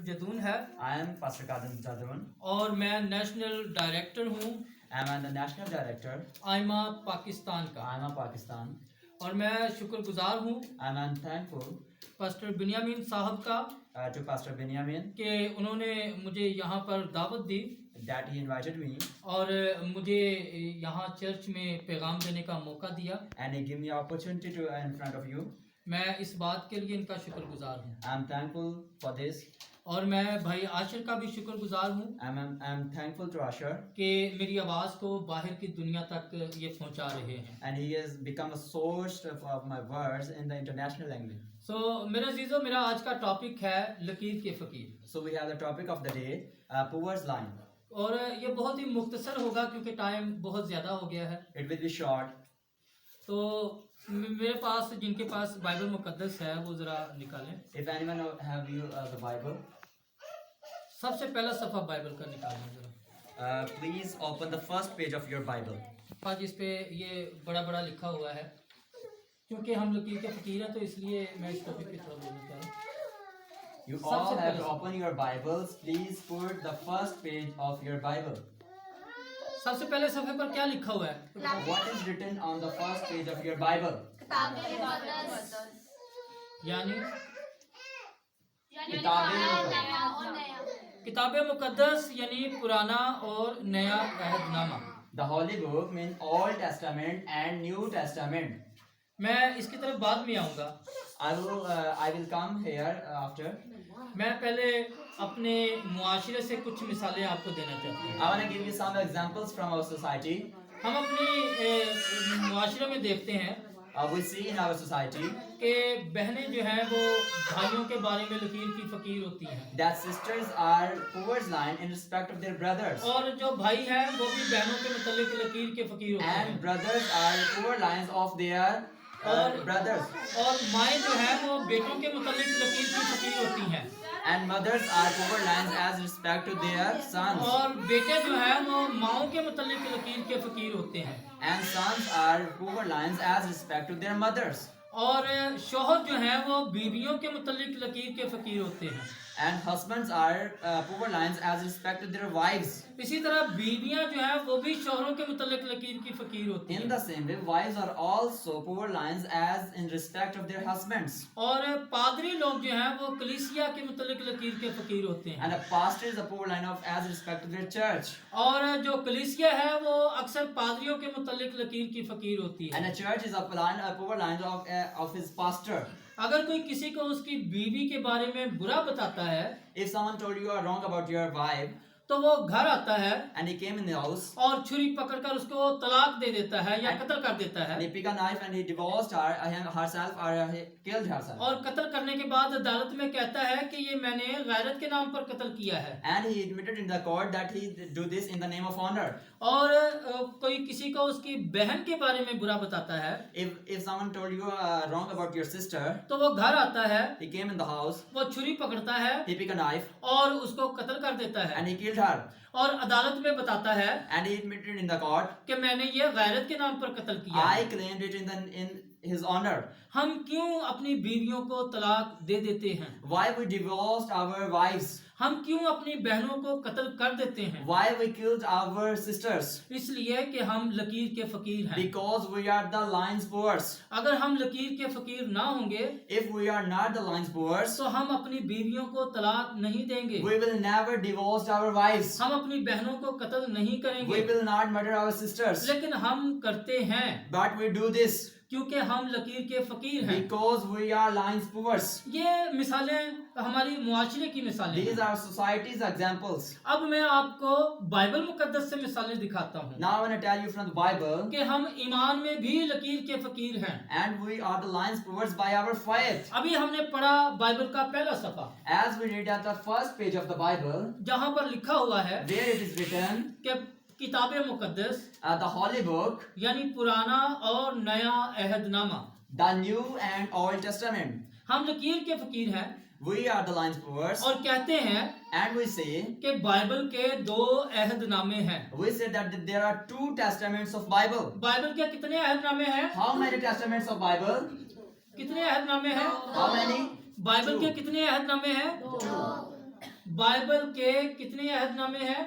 जदून है I am Pastor Kadim Jadun. और मैं नेशनल डायरेक्टर हूँ I am the national director. आइमा पाकिस्तान का I am a Pakistan. और मैं शुक्रगुजार हूँ And I'm thankful पास्टर बिन्यामीन साहब का to Pastor Benjamin कि उन्होंने मुझे यहाँ पर दावत दी that he invited me और मुझे यहाँ चर्च में पैगाम देने का मौका दिया। and he gave me opportunity to in front of you. मैं इस बात के लिए इनका शुक्रगुजार हूँ I'm thankful for this. और मैं भाई आशिर का भी शुक्रगुजार हूँ I'm thankful to Asher कि मेरी आवाज़ को बाहर की दुनिया तक ये पहुँचा रहे हैं। and he has become a source of my words in the international language. मेरा जीजो मेरा आज का टॉपिक है लकीर के फकीर So we have the topic of the day, poor's line. और ये बहुत ही मुख्तसर होगा क्योंकि टाइम बहुत ज़्यादा हो गया है। It will be short. तो मेरे पास जिनके पास बाइबल मुकद्दस है वो ज़रा निकालें। If anyone have you the Bible, सबसे पहला सफ़ा बाइबल का निकालें ज़रा। please open the first page of your Bible. आज इस पे ये बड़ा बड़ा लिखा हुआ है क्योंकि हम लकीर के फकीर हैं तो इसलिए मैं इस टॉपिक पे थोड़ा बोलना चाह रहा हूँ। You all have to open your Bibles. Please put the first page of your Bible. सबसे पहले सफ़े पर क्या लिखा हुआ है? What is written on the first page of your Bible? यानी किताबें किताब मुकद्दस यानी पुराना और नया अहदनामा। The Holy Book means Old Testament and New Testament. मैं इसकी तरफ बाद में आऊँगा। I will come here after. मैं पहले अपने मुआशरे से कुछ मिसालें आपको देना चाहता हूँ। I want to give you some examples from our society. हम अपनी मुआशरे में देखते हैं We see in our society कि बहनें जो हैं वो भाइयों के बारे में लकीर की फकीर होती हैं that sisters are poor's line in respect of their brothers, और जो भाई हैं वो भी बहनों के मुतल्लिक लकीर के फकीर होते and हैं brothers are poor lines of their brothers, और माएँ जो हैं वो बेटों के मुतल्लिक लकीर की फकीर होती हैं and mothers are poor lines as respect to their sons, और बेटे जो हैं वो माओं के मुतल्लिक लकीर के फकीर होते हैं and sons are poor lines as respect to their mothers, और शौहर जो हैं वो बीवियों के मुतल्लिक लकीर के फकीर होते हैं and husbands are poor lines as respect to their wives. इसी तरह बीवियां जो हैं वो भी शौहरों के मुतल्लिक लकीर की फकीर होती In हैं the same way, wives are also poor lines as in respect of their husbands, और पादरी लोग जो हैं वो कलीसिया के मुतल्लिक लकीर के फकीर होते हैं and a pastor is a poor line of as respect to their church, और जो कलीसिया है वो अक्सर पादरियों के मुतल्लिक लकीर की फकीर होती है and a church is a poor line of his pastor. अगर कोई किसी को उसकी बीवी के बारे में बुरा बताता है If someone told you are wrong about your wife तो वो घर आता है and he came in the house और छुरी पकड़कर उसको तलाक दे देता है या कत्ल कर देता and है he picked a knife and he divorced herself or he killed herself, और कत्ल करने के बाद अदालत में कहता है कि ये मैंने गैरत के नाम पर कत्ल किया है and he admitted in the court that he do this in the name of honor. और कोई किसी को उसकी बहन के बारे में बुरा बताता है If someone told you wrong about your sister, तो वो घर आता है he came in the house, वो छुरी पकड़ता है he picked a knife और उसको कत्ल कर देता है and he killed her, और अदालत में बताता है and he admitted in the court, कि मैंने ये गैरत के नाम पर कत्ल किया है। I claimed it in his honor. हम क्यों अपनी बीवियों को तलाक दे देते हैं? Why we divorced our wives? हम क्यों अपनी बहनों को कत्ल कर देते हैं? Why we killed our sisters? इसलिए कि हम लकीर के फकीर हैं। Because we are the lines poors. अगर हम लकीर के फकीर ना होंगे If we are not the lines poors, तो हम अपनी बीवियों को तलाक नहीं देंगे, we will never divorce our wives. हम अपनी बहनों को कत्ल नहीं We करेंगे, will not murder our sisters. लेकिन हम करते हैं But we do this क्योंकि हम लकीर के फकीर हैं। because we are lines poors. ये मिसालें हमारी मुआशरे की मिसालें These हैं। are society's examples. अब मैं आपको बाइबल मुकद्दस से मिसालें दिखाता हूँ Now I want to tell you from the Bible, कि हम ईमान में भी लकीर के फकीर हैं। and we are the lines poors by our faith. अभी हमने पढ़ा बाइबल का पहला सफ़ा As we read at the first page of the Bible, जहाँ पर लिखा हुआ है where it is written, कि किताब मुकद्दस the Holy Book, यानी पुराना और नया अहदनामा, the New and Old Testament. हम लकीर के फकीर हैं We are the lines poors, और कहते हैं and we say कि बाइबल के दो अहदनामे हैं। we say that there are two testaments of Bible. Bible के कितने अहदनामे हैं? How many testaments of Bible? कितने अहदनामे हैं? How many? बाइबल के कितने अहदनामे हैं? बाइबल के कितने अहदनामे हैं?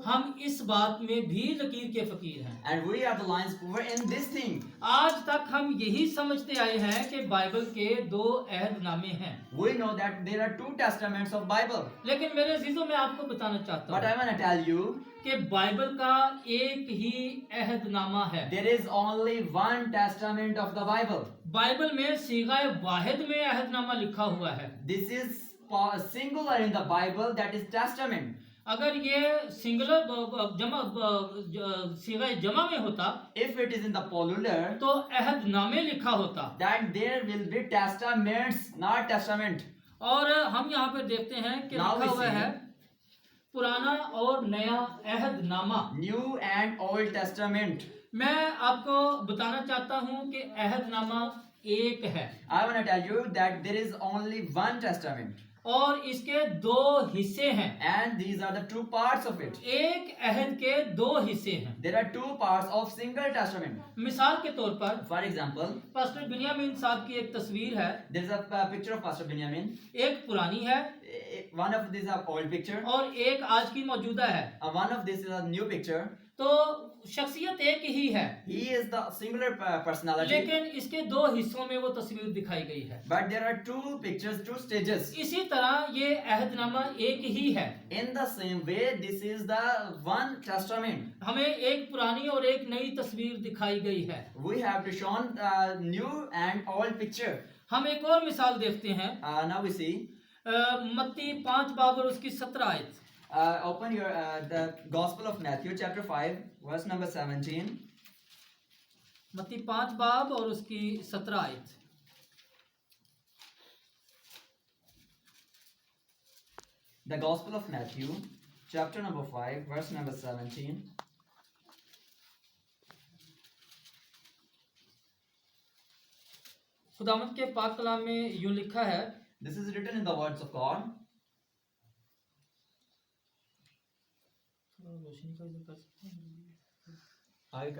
हम इस बात में भी लकीर के फकीर हैं। And we are the lines poor in this thing. आज तक हम यही समझते आए हैं कि बाइबल के 2 अहदनामे हैं। We know that there are 2 testaments of Bible. लेकिन मेरे अजीजों, मैं आपको बताना चाहता But I हूँ want to tell you, कि बाइबल का एक ही अहदनामा है। there is only one testament of the Bible. Bible में सीगाए वाहिद में अहदनामा लिखा हुआ है। This is singular in the Bible, that is testament. अगर ये सिंगुलर जमा सीगाए जमा में होता If it is in the plural, तो अहदनामे लिखा होता। then there will be testaments, not testament. और हम यहाँ पे देखते हैं कि Now लिखा we हुआ see. है पुराना और नया अहदनामा। New and Old Testament. मैं आपको बताना चाहता हूँ कि अहदनामा एक है I want to tell you that there is only one testament, और इसके 2 हिस्से हैं। and these are the 2 parts of it. एक अहद के 2 हिस्से हैं। There are 2 parts of single testament. मिसाल के तौर पर For example, पास्टर बिन्यामीन साहब की एक तस्वीर है, there is a picture of Pastor Benjamin. एक पुरानी है One of these are old picture. और एक आज की मौजूदा है। One of this is a new picture. तो शख्सियत एक ही है, He is the singular personality. लेकिन इसके 2 हिस्सों में वो तस्वीर दिखाई गई है। But there are 2 pictures, 2 stages. इसी तरह ये अहदनामा एक ही है। In the same way, this is the one testament. हमें एक पुरानी और एक नई तस्वीर दिखाई गई है। We have to show new and old picture. हम एक और मिसाल देखते हैं, Now we see. मत्ती 5 बाब और उसकी 17 आयत। Open your the Gospel of Matthew, chapter 5, verse number 17. मत्ती 5 बाब और उसकी 17 आयत। The Gospel of Matthew, chapter number 5, verse number 17. खुदावंद के पाक कलाम में यूं लिखा है, This is written in the words of God.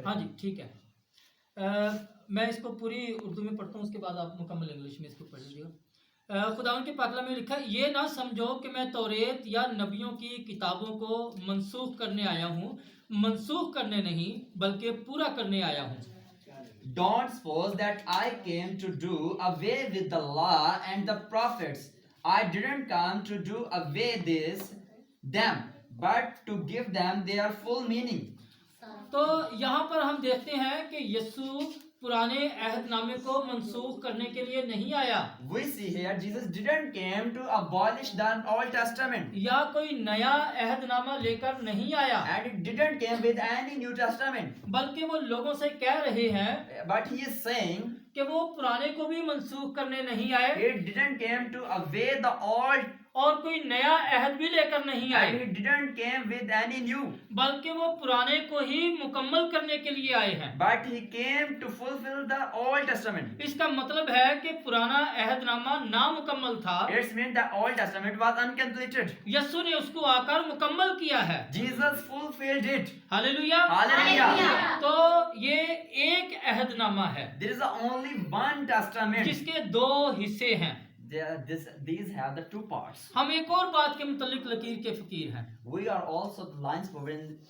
हाँ जी ठीक है। मैं इसको पूरी उर्दू में पढ़ता हूँ, उसके बाद आप मुकम्मल इंग्लिश में इसको पढ़ लीजिएगा। खुदावंद के पाक कलाम में लिखा है, ये ना समझो कि मैं तौरेत या नबियों की किताबों को मनसूख करने आया हूँ, मनसूख करने नहीं बल्कि पूरा करने आया हूँ। Don't suppose that I came to do away with the law and the prophets. I didn't come to do away them, but to give them their full meaning. तो यहाँ पर हम देखते हैं कि यीशु पुराने अहदनामे को मनसूख करने के लिए नहीं आया। We see here Jesus didn't came to abolish the Old Testament. या कोई नया अहदनामा लेकर नहीं आया, And it didn't came with any New Testament. बल्कि वो लोगों से कह रहे हैं But he is saying कि वो पुराने को भी मनसूख करने नहीं आए it didn't came to away the old, और कोई नया अहद भी लेकर नहीं and आए, he didn't came with any new. बल्कि वो पुराने को ही मुकम्मल करने के लिए आए हैं। But he came to fulfill the Old Testament. इसका मतलब है कि पुराना अहदनामा नामुकम्मल था, It means the Old Testament was uncompleted. यीशु ने उसको आकर मुकम्मल किया है। Jesus fulfilled it. Hallelujah. Hallelujah. तो ये एक अहदनामा है There is only one testament. जिसके 2 हिस्से हैं। These have the 2 parts. हम एक और बात के मुतल्लिक लकीर के फकीर हैं, We are also the lines for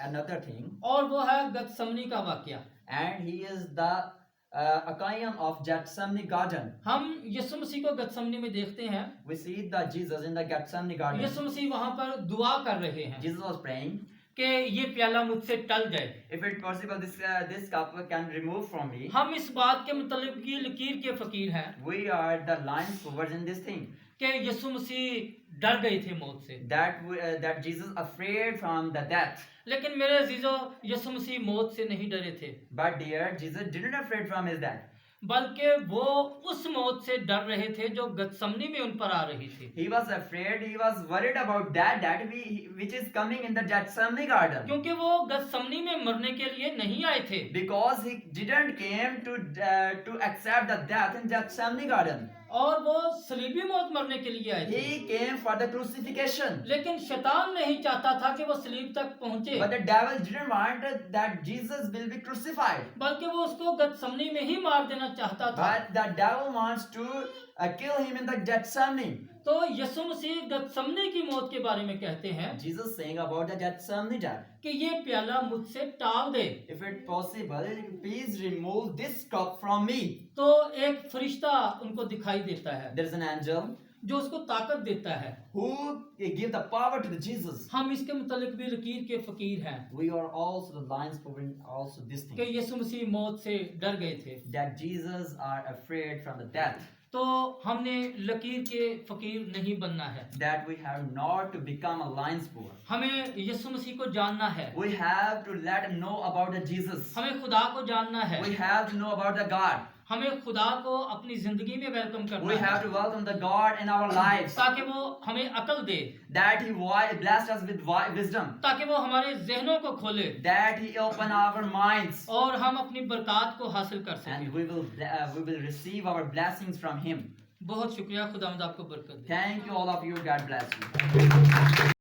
another thing, और वो है गतसमनी का वाकया। and he is the Achaean of Gethsemane garden. हम यीशु मसीह को गतसमनी में देखते हैं। We see the Jesus in the Gethsemane garden. यीशु मसीह वहां पर दुआ कर रहे हैं Jesus was praying, कि ये प्याला मुझसे टल जाए। if it possible, this cup can remove from me. हम इस बात के मुतल्लिक ये लकीर के फकीर हैं We are the lines forward in this thing, कि यीशु मसीह डर गए थे मौत से। that Jesus afraid from the death. लेकिन मेरे अजीजों, यीशु मसीह मौत से नहीं डरे थे, But dear, Jesus didn't afraid from his death. बल्कि वो उस मौत से डर रहे थे जो गतसमनी में उन पर आ रही थी। He was afraid, he was worried about that which is coming in the Gethsemane garden. क्योंकि वो गतसमनी में मरने के लिए नहीं आए थे, Because he didn't came to accept the death in Gethsemane garden. और वो सलीबी मौत मरने के लिए आए थे। He came for the crucifixion. लेकिन शैतान नहीं चाहता था कि वो सलीब तक पहुंचे, But the devil didn't want that Jesus will be crucified. बल्कि वो उसको गतसमनी में ही मार देना चाहता था। But the devil wants to kill him in the Gethsemane. तो यीशु मसीह गतसमने की मौत के बारे में कहते हैं Jesus saying about the Gethsemane death. कि ये प्याला मुझसे टाल दे। If it possible, please remove this cup from me. तो एक फरिश्ता उनको दिखाई देता है There is an angel जो उसको ताकत देता है। who give the power to the Jesus. हम इसके मुतालिक भी लकीर के फकीर हैं We are also the lines proving also this कि thing, यीशु मसीह मौत से डर गए थे। that Jesus are afraid from the death, तो हमने लकीर के फकीर नहीं बनना है, that we have not to become a lines poor. हमें यीशु मसीह को जानना है, We have to let him know about the Jesus. हमें खुदा को जानना है, We have to know about the God. हमें खुदा को अपनी जिंदगी में वेलकम We करना have है to welcome the God in our lives, ताकि वो हमें अकल दे, that he blessed us with wisdom, ताकि वो हमारे जहनों को खोले that he open our minds, और हम अपनी बरकत को हासिल कर and सकें। we will receive our blessings from him. बहुत शुक्रिया, खुदावंद आपको बरकत दे। Thank you all of you. God bless you.